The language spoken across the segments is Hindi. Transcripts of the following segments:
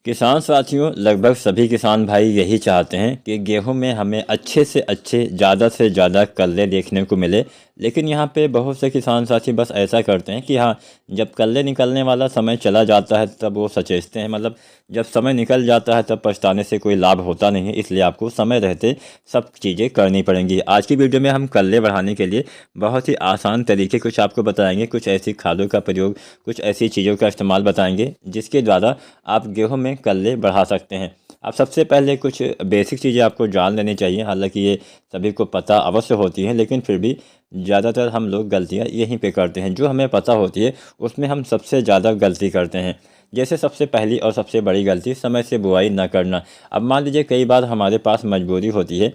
किसान साथियों, लगभग सभी किसान भाई यही चाहते हैं कि गेहूं में हमें अच्छे से अच्छे ज़्यादा से ज़्यादा कल्ले देखने को मिले। लेकिन यहाँ पे बहुत से किसान साथी बस ऐसा करते हैं कि हाँ, जब कल्ले निकलने वाला समय चला जाता है तब वो सचेतते हैं। मतलब जब समय निकल जाता है तब पछताने से कोई लाभ होता नहीं है। इसलिए आपको समय रहते सब चीज़ें करनी पड़ेंगी। आज की वीडियो में हम कल्ले बढ़ाने के लिए बहुत ही आसान तरीके कुछ आपको बताएंगे। कुछ ऐसी खादों का प्रयोग, कुछ ऐसी चीज़ों का इस्तेमाल बताएंगे जिसके द्वारा आप गेहूं में कल्ले बढ़ा सकते हैं। आप सबसे पहले कुछ बेसिक चीज़ें आपको जान लेनी चाहिए। हालांकि ये सभी को पता अवश्य होती है, लेकिन फिर भी ज़्यादातर हम लोग गलतियां यहीं पे करते हैं। जो हमें पता होती है उसमें हम सबसे ज़्यादा गलती करते हैं। जैसे सबसे पहली और सबसे बड़ी गलती, समय से बुआई न करना। अब मान लीजिए कई बार हमारे पास मजबूरी होती है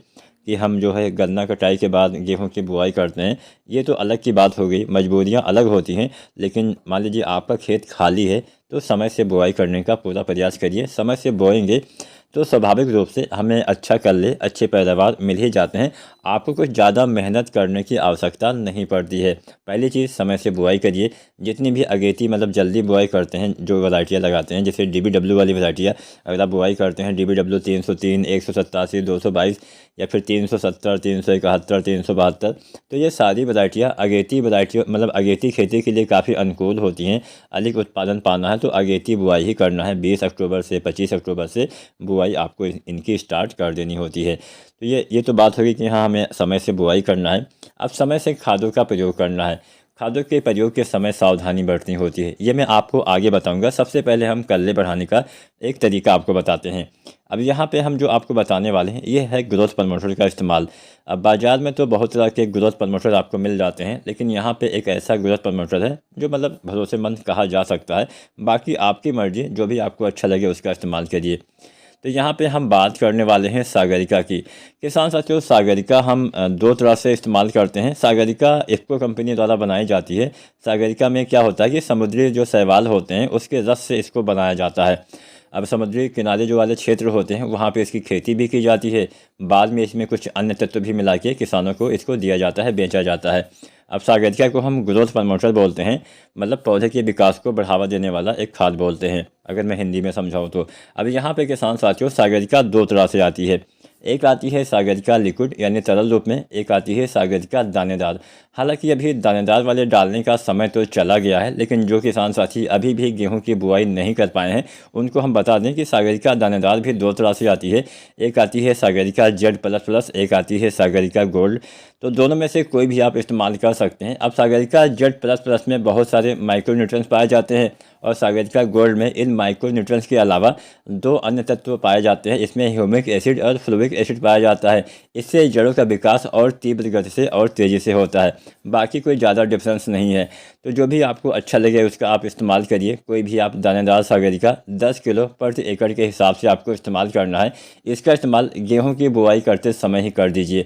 कि हम जो है गन्ना कटाई के बाद गेहूं की बुआई करते हैं। ये तो अलग की बात हो गई, मजबूरियां अलग होती हैं। लेकिन मान लीजिए आपका खेत खाली है तो समय से बुआई करने का पूरा प्रयास करिए। समय से बोएंगे तो स्वाभाविक रूप से हमें अच्छा कल्ले, अच्छे पैदावार मिल ही जाते हैं। आपको कुछ ज़्यादा मेहनत करने की आवश्यकता नहीं पड़ती है। पहली चीज़, समय से बुआई करिए। जितनी भी अगेती मतलब जल्दी बुआई करते हैं, जो वैरायटियाँ लगाते हैं, जैसे DBW वाली वैरायटियाँ अगर आप बुआई करते हैं, DBW 303, 187, 222 या फिर 370, 371, 372, तो ये सारी वैरायटियाँ अगेती वैरायटियों मतलब अगेती खेती के लिए काफ़ी अनुकूल होती हैं। अधिक उत्पादन पाना है तो अगेती बुआई ही करना है। 20 अक्टूबर से 25 अक्टूबर से बुआई आपको इनकी स्टार्ट कर देनी होती है। तो ये तो बात होगी कि हाँ, हमें समय से बुआई करना है। अब समय से खादों का प्रयोग करना है। खादों के प्रयोग के समय सावधानी बरतनी होती है। ये मैं आपको आगे बताऊंगा। सबसे पहले हम कल्ले बढ़ाने का एक तरीका आपको बताते हैं। अब यहाँ पे हम जो आपको बताने वाले हैं ये है ग्रोथ प्रमोटर का इस्तेमाल। अब बाज़ार में तो बहुत तरह के ग्रोथ प्रमोटर आपको मिल जाते हैं, लेकिन यहाँ पे एक ऐसा ग्रोथ प्रमोटर है जो मतलब भरोसेमंद कहा जा सकता है। बाकी आपकी मर्जी, जो भी आपको अच्छा लगे उसका इस्तेमाल करिए। तो यहाँ पे हम बात करने वाले हैं सागरिका की। किसान साथियों, सागरिका हम दो तरह से इस्तेमाल करते हैं। सागरिका इफ़को कंपनी द्वारा बनाई जाती है। सागरिका में क्या होता है कि समुद्री जो शैवाल होते हैं उसके रस से इसको बनाया जाता है। अब समुद्री किनारे जो वाले क्षेत्र होते हैं वहाँ पे इसकी खेती भी की जाती है। बाद में इसमें कुछ अन्य तत्व भी मिला के किसानों को इसको दिया जाता है, बेचा जाता है। अब सागरिका को हम ग्रोथ प्रमोटर बोलते हैं, मतलब पौधे के विकास को बढ़ावा देने वाला एक खाद बोलते हैं, अगर मैं हिंदी में समझाऊँ तो। अब यहाँ पे किसान साथियों, सागरिका दो तरह से आती है। एक आती है सागरिका लिक्विड यानी तरल रूप में, एक आती है सागरिका दानेदार। हालांकि अभी दानेदार वाले डालने का समय तो चला गया है, लेकिन जो किसान साथी अभी भी गेहूं की बुआई नहीं कर पाए हैं उनको हम बता दें कि सागरिका दानेदार भी दो तरह से आती है। एक आती है सागरिका Z++, एक आती है सागरिका गोल्ड। तो दोनों में से कोई भी आप इस्तेमाल कर सकते हैं। अब सागरिका Z++ में बहुत सारे माइक्रोन्यूट्रिएंट्स पाए जाते हैं और सागरिका गोल्ड में इन माइक्रोन्यूट्रिएंट्स के अलावा दो अन्य तत्व पाए जाते हैं। इसमें ह्यूमिक एसिड और फ्लोविक एसिड पाया जाता है। इससे जड़ों का विकास और तीव्र गति से और तेज़ी से होता है। बाकी कोई ज़्यादा डिफरेंस नहीं है। तो जो भी आपको अच्छा लगे उसका आप इस्तेमाल करिए। कोई भी आप दानेदार सागरिका 10 किलो प्रति एकड़ के हिसाब से आपको इस्तेमाल करना है। इसका इस्तेमाल गेहूं की बुआई करते समय ही कर दीजिए,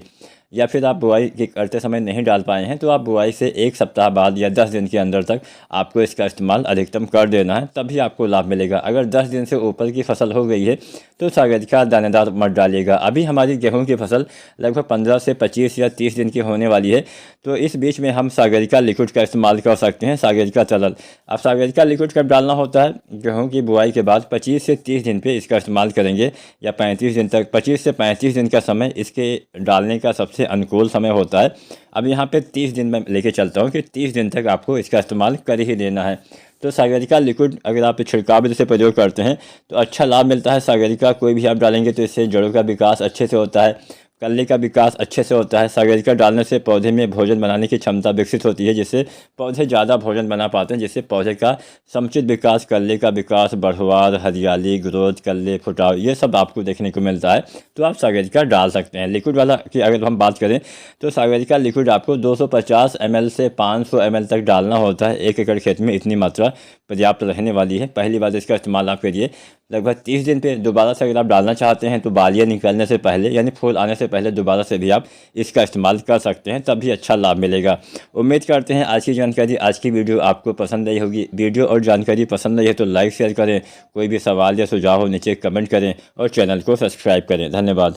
या फिर आप बुआई करते समय नहीं डाल पाए हैं तो आप बुआई से एक सप्ताह बाद या 10 दिन के अंदर तक आपको इसका इस्तेमाल अधिकतम कर देना है, तभी आपको लाभ मिलेगा। अगर 10 दिन से ऊपर की फसल हो गई है तो सागरिका दानेदार मत डालिएगा। अभी हमारी गेहूं की फसल लगभग 15 से 25 या 30 दिन की होने वाली है, तो इस बीच में हम सागरिका लिक्विड का इस्तेमाल कर सकते हैं, सागरिका तरल। अब सागरिका लिक्विड कब डालना होता है? गेहूँ की बुआई के बाद 25 से 30 दिन पर इसका इस्तेमाल करेंगे, या 35 दिन तक। 25 से 35 दिन का समय इसके डालने का सबसे अनुकूल समय होता है। अब यहाँ पे 30 दिन में लेके चलता हूँ कि 30 दिन तक आपको इसका इस्तेमाल कर ही देना है। तो सागरिका लिक्विड अगर आप छिड़काव विधि से प्रयोग करते हैं तो अच्छा लाभ मिलता है। सागरिका कोई भी आप डालेंगे तो इससे जड़ों का विकास अच्छे से होता है, कल्ले का विकास अच्छे से होता है। सागरिका डालने से पौधे में भोजन बनाने की क्षमता विकसित होती है, जिससे पौधे ज़्यादा भोजन बना पाते हैं, जिससे पौधे का समुचित विकास, कल्ले का विकास, बढ़वार, हरियाली, ग्रोथ, कल्ले, फुटाव, ये सब आपको देखने को मिलता है। तो आप सागरिका डाल सकते हैं। लिक्विड वाला की अगर हम बात करें तो सागरिका लिक्विड आपको 250 ml से 500 ml तक डालना होता है। 1 एकड़ खेत में इतनी मात्रा पर्याप्त रहने वाली है। पहली बार इसका इस्तेमाल आप करिए। लगभग 30 दिन पे दोबारा से अगर आप डालना चाहते हैं तो बालियाँ निकलने से पहले यानी फूल आने से पहले दोबारा से भी आप इसका इस्तेमाल कर सकते हैं, तब भी अच्छा लाभ मिलेगा। उम्मीद करते हैं आज की जानकारी, आज की वीडियो आपको पसंद आई होगी। वीडियो और जानकारी पसंद आई है तो लाइक शेयर करें। कोई भी सवाल या सुझाव हो नीचे कमेंट करें और चैनल को सब्सक्राइब करें। धन्यवाद।